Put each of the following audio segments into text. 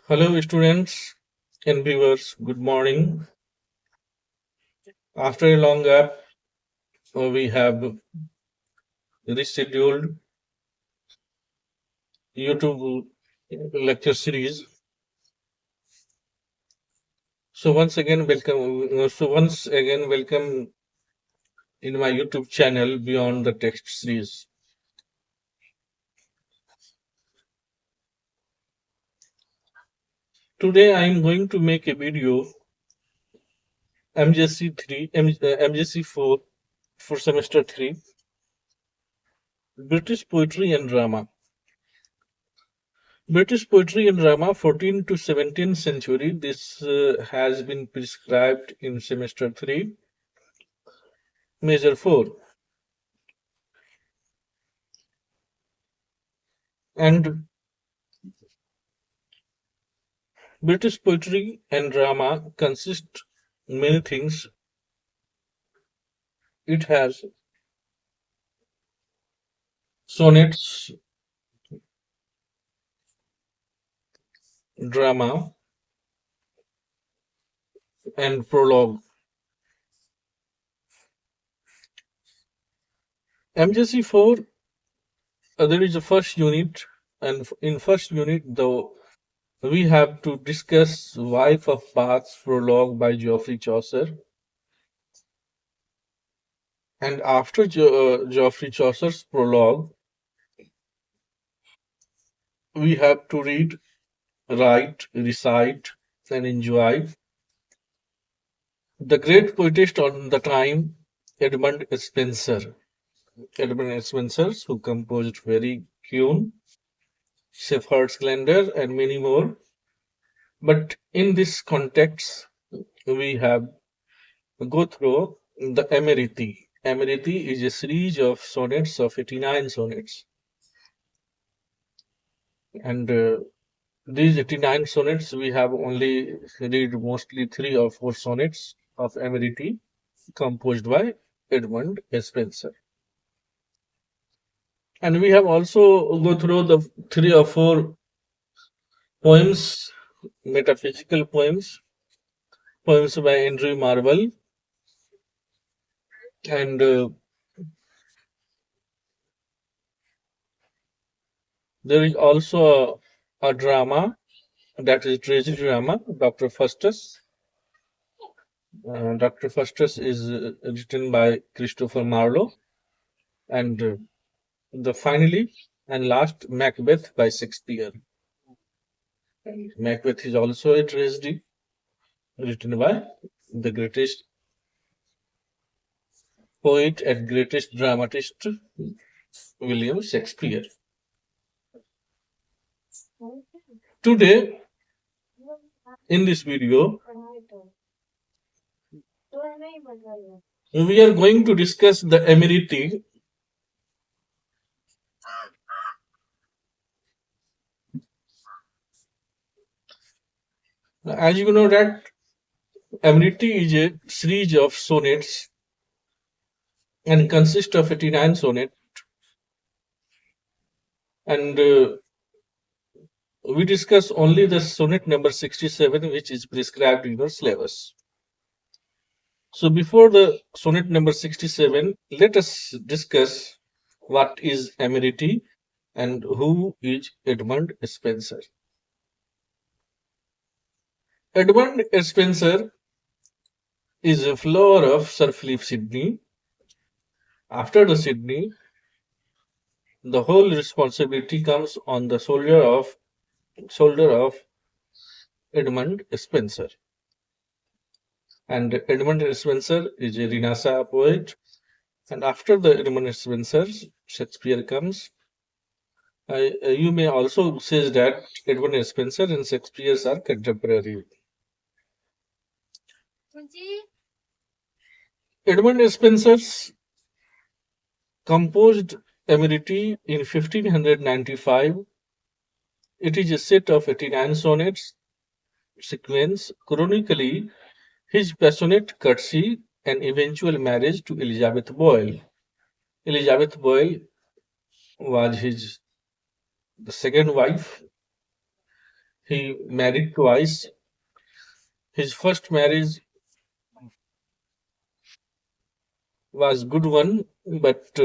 Hello, students and viewers. Good morning. After a long gap, we have rescheduled YouTube lecture series. Welcome in my YouTube channel Beyond the Text series. Today, I am going to make a video MJC-4 for semester 3, British Poetry and Drama. British poetry and drama, 14th to 17th century. This has been prescribed in semester 3, major 4. And British poetry and drama consist many things. It has sonnets, drama, and prologue. MJC-4, there is a first unit, and in first unit, though, we have to discuss Wife of Bath's prologue by Geoffrey Chaucer. And after Geoffrey Chaucer's prologue, we have to read, write, recite, and enjoy the great poetist on the time, Edmund Spenser. Edmund Spenser, who composed very Kyun, Shepherd's Calendar, and many more. But in this context, we have go through the Amoretti. Amoretti is a series of sonnets of 89 sonnets. And these 89 sonnets, we have only read mostly 3 or 4 sonnets of Amoretti composed by Edmund Spenser. And we have also go through the 3 or 4 poems, metaphysical poems, poems by Andrew Marvell, and there is also a drama, that is tragedy drama, Dr. Faustus. Dr. Faustus is written by Christopher Marlowe, and the finally and last Macbeth by Shakespeare. Macbeth is also a tragedy written by the greatest poet and greatest dramatist William Shakespeare. Today, in this video, we are going to discuss the Amoretti. As you know that Amoretti is a series of sonnets and consists of 89 sonnets, and we discuss only the sonnet number 67, which is prescribed in the syllabus. So before the sonnet number 67, let us discuss what is Amoretti and who is Edmund Spenser. Edmund Spenser is a follower of Sir Philip Sidney. After the Sidney, the whole responsibility comes on the shoulder of Edmund Spenser. And Edmund Spenser is a Renaissance poet. And after the Edmund Spenser, Shakespeare comes. You may also say that Edmund Spenser and Shakespeare are contemporary. Edmund Spenser composed Amoretti in 1595. It is a set of 89 sonnets, sequence chronically his passionate courtesy and eventual marriage to Elizabeth Boyle. Elizabeth Boyle was the second wife, He married twice. His first marriage was good one, but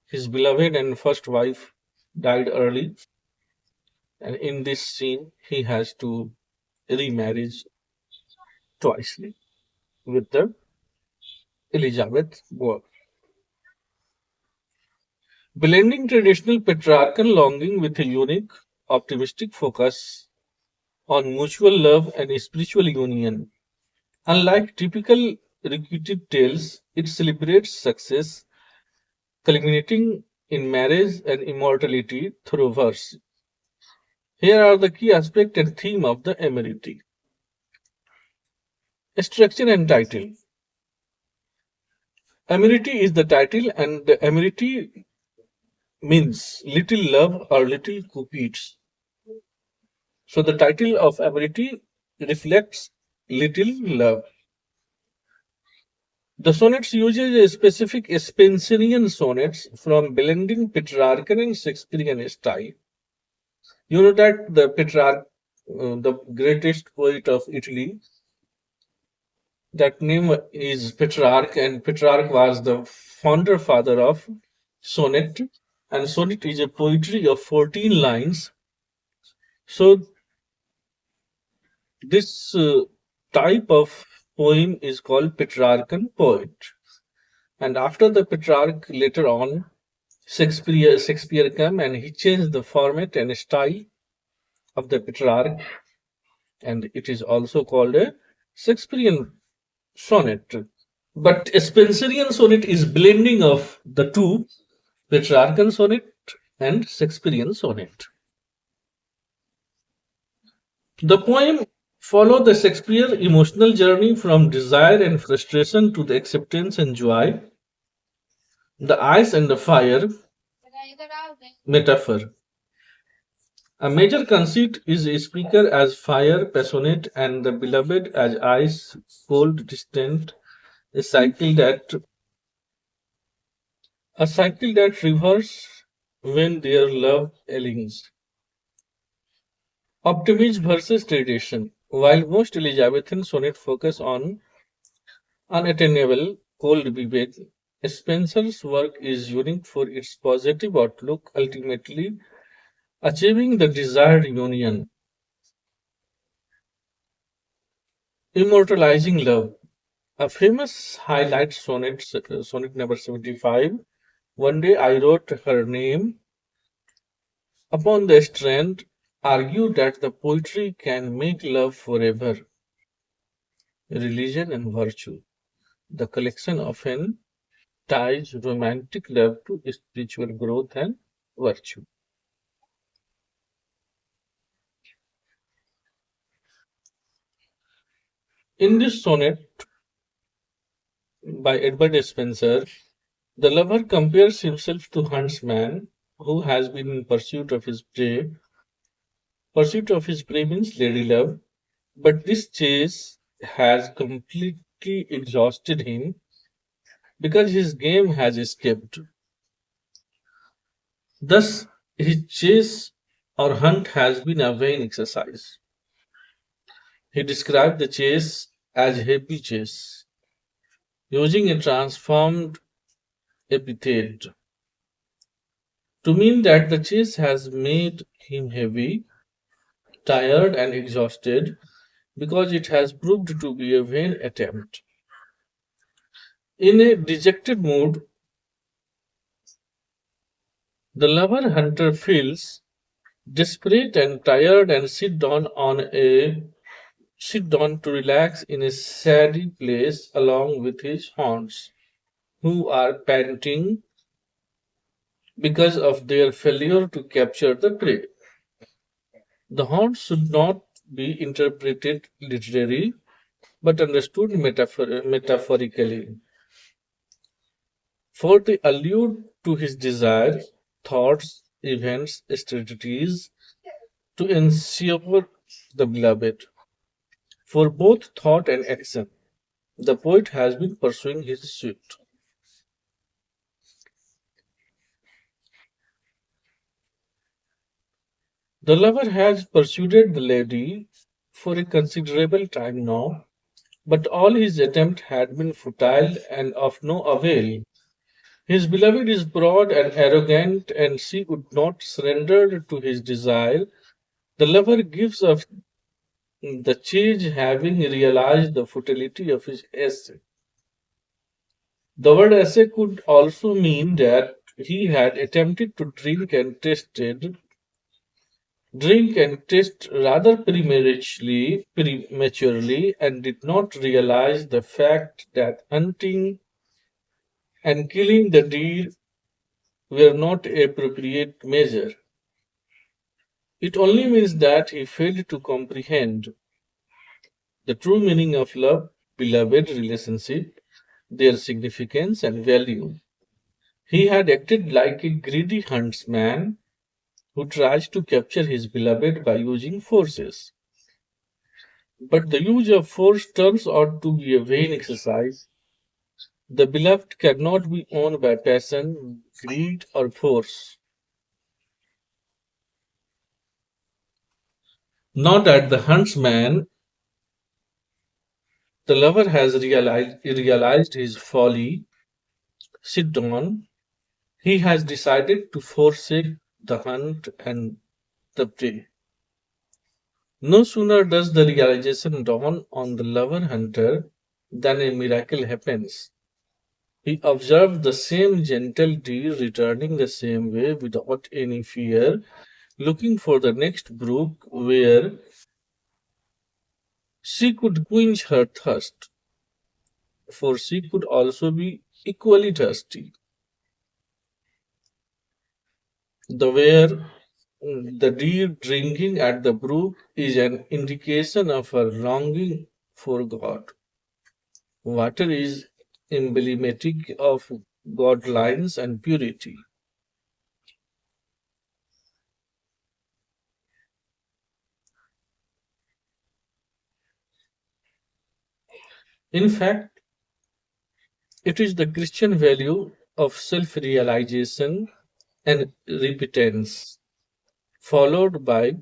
his beloved and first wife died early, and in this scene he has to remarriage twice with the Elizabeth War. Blending traditional patriarchal longing with a unique, optimistic focus on mutual love and spiritual union. Unlike typical repeated tales, it celebrates success, culminating in marriage and immortality through verse. Here are the key aspect and theme of the Amoretti. Structure and title. Amoretti is the title, and the Amoretti means little love or little cupids. So the title of Amoretti reflects little love. The sonnets uses a specific Spenserian sonnets from blending Petrarchan and Shakespearean style. You know that the Petrarch, the greatest poet of Italy, that name is Petrarch, and Petrarch was the founder father of sonnet. And sonnet is a poetry of 14 lines. So this type of poem is called Petrarchan poet. And after the Petrarch, later on, Shakespeare came and he changed the format and style of the Petrarch, and it is also called a Shakespearean sonnet. But a Spenserian sonnet is blending of the two, Petrarchan sonnet and Shakespearean sonnet. The poem follows the Shakespeare emotional journey from desire and frustration to the acceptance and joy, the ice and the fire metaphor. A major conceit is a speaker as fire, passionate, and the beloved as ice, cold, distant, a cycle that reverses when their love aligns. Optimism versus tradition. While most Elizabethan sonnets focus on unattainable, cold vivid, Spenser's work is unique for its positive outlook, ultimately achieving the desired union. Immortalizing love. A famous highlight sonnet, sonnet number 75. One day I wrote her name upon the strand, argued that the poetry can make love forever, religion and virtue. The collection often ties romantic love to spiritual growth and virtue. In this sonnet by Edmund Spenser, the lover compares himself to huntsman who has been in pursuit of his prey. Pursuit of his prey means lady love, but this chase has completely exhausted him because his game has escaped. Thus, his chase or hunt has been a vain exercise. He described the chase as happy chase, using a transformed epithet to mean that the chase has made him heavy, tired, and exhausted because it has proved to be a vain attempt. In a dejected mood, the lover hunter feels desperate and tired and sit down to relax in a shady place along with his haunts, who are panting because of their failure to capture the prey. The haunts should not be interpreted literally but understood metaphorically, for they allude to his desires, thoughts, events, strategies to ensure the beloved. For both thought and action, the poet has been pursuing his suit. The lover has pursued the lady for a considerable time now, but all his attempts had been futile and of no avail. His beloved is broad and arrogant, and she would not surrender to his desire. The lover gives up the chase, having realized the futility of his essay. The word essay could also mean that he had attempted to drink and taste rather prematurely, and did not realize the fact that hunting and killing the deer were not appropriate measure. It only means that he failed to comprehend the true meaning of love, beloved relationship, their significance and value. He had acted like a greedy huntsman who tries to capture his beloved by using forces. But the use of force turns out to be a vain exercise. The beloved cannot be owned by passion, greed, or force. Now that the huntsman, the lover has realized his folly, sit down, he has decided to forsake the hunt and the prey. No sooner does the realization dawn on the lover hunter than a miracle happens. He observed the same gentle deer returning the same way without any fear, looking for the next brook where she could quench her thirst, for she could also be equally thirsty. The where the deer drinking at the brook is an indication of her longing for God. Water is emblematic of godliness and purity. In fact, it is the Christian value of self realization and repentance, followed by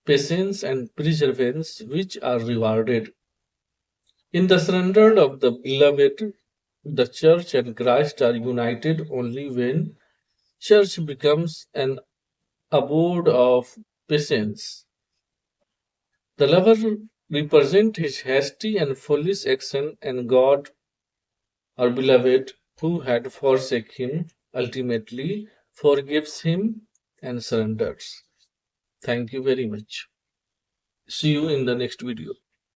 patience and perseverance, which are rewarded. In the surrender of the beloved, the church and Christ are united only when church becomes an abode of patience. The lover represents his hasty and foolish action, and God, our beloved, who had forsaken him, ultimately forgives him and surrenders. Thank you very much. See you in the next video.